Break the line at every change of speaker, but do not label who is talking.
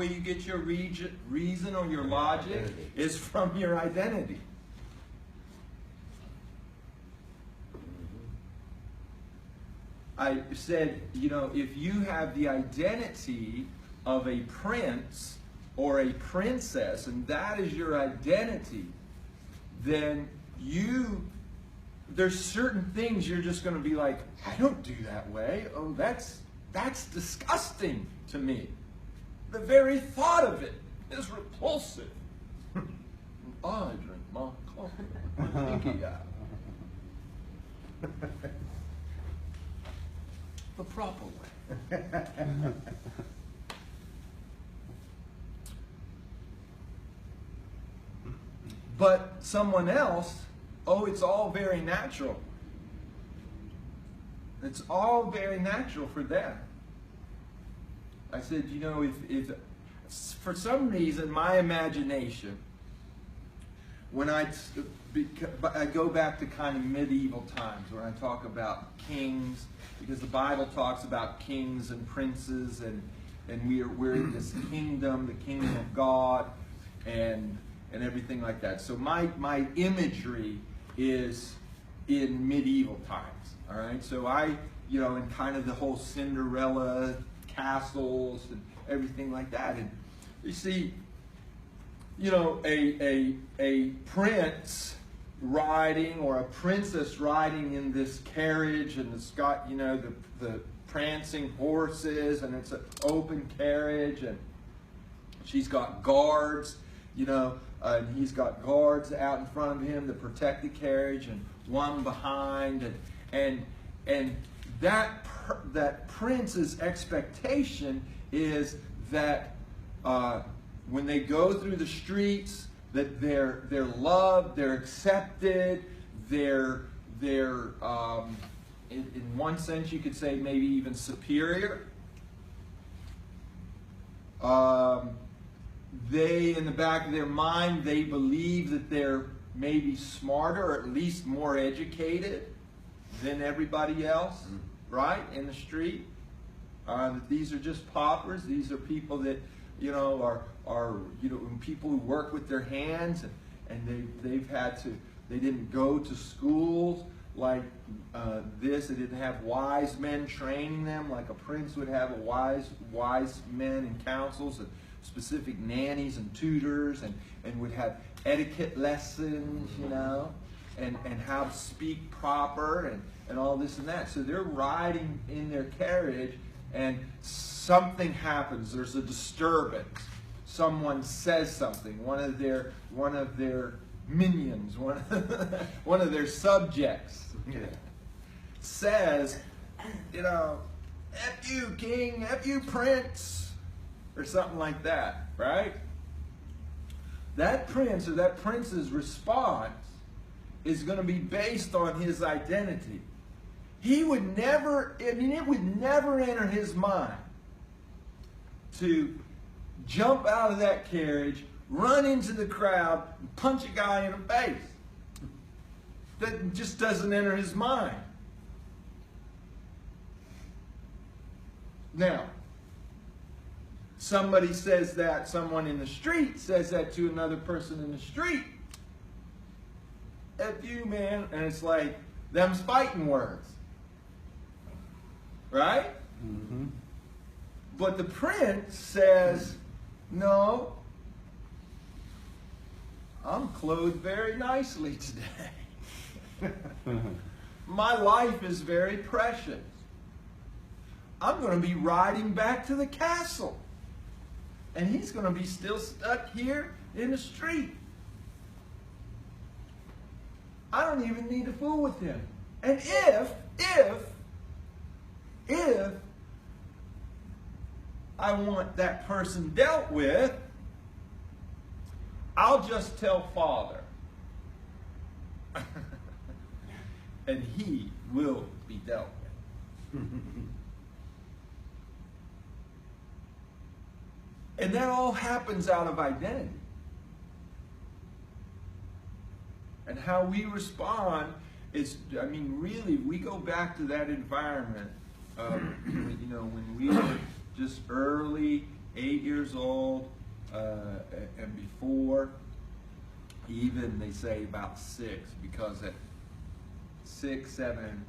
way you get your reason or your logic is from your identity. I said, you know, if you have the identity of a prince or a princess, and that is your identity, then there's certain things you're just going to be like, I don't do that way. Oh, that's disgusting to me. The very thought of it is repulsive. I drink my coffee with my pinky out. The proper way. But someone else, oh, it's all very natural. It's all very natural for them. I said, you know, if for some reason my imagination, when I go back to kind of medieval times when I talk about kings, because the Bible talks about kings and princes, and we're in this kingdom, the kingdom of God, and everything like that. So my imagery is in medieval times. All right, so and kind of the whole Cinderella castles and everything like that. And you see, you know, a prince riding or a princess riding in this carriage, and it's got, you know, the prancing horses, and it's an open carriage, and she's got guards, you know, and he's got guards out in front of him to protect the carriage, and one behind, and that prince's expectation is that when they go through the streets, that they're loved, they're accepted, they're in one sense you could say maybe even superior. They, in the back of their mind, they believe that they're maybe smarter or at least more educated than everybody else, right, in the street. That these are just paupers. These are people that, you know, are you know, people who work with their hands, and they didn't go to schools like this. They didn't have wise men training them like a prince would have a wise men and councils and specific nannies and tutors, and would have etiquette lessons, you know, and how to speak proper and all this and that. So they're riding in their carriage, and something happens. There's a disturbance. Someone says something. One of their minions, one of their subjects, says, you know, F you, king, F you, prince, or something like that, right? That prince or that prince's response is going to be based on his identity. He would never, I mean, it would never enter his mind to jump out of that carriage, run into the crowd, and punch a guy in the face. That just doesn't enter his mind. Now, somebody says that, someone in the street says that to another person in the street. F you, man. And it's like, them's fighting words. Right? Mm-hmm. But the prince says, no, I'm clothed very nicely today. My life is very precious. I'm going to be riding back to the castle. And he's going to be still stuck here in the street. I don't even need to fool with him. And if I want that person dealt with, I'll just tell Father. And he will be dealt with. And that all happens out of identity. And how we respond is, I mean, really, we go back to that environment, you know, when we were just early 8 years old, and before, even they say about 6, because at 6, 7,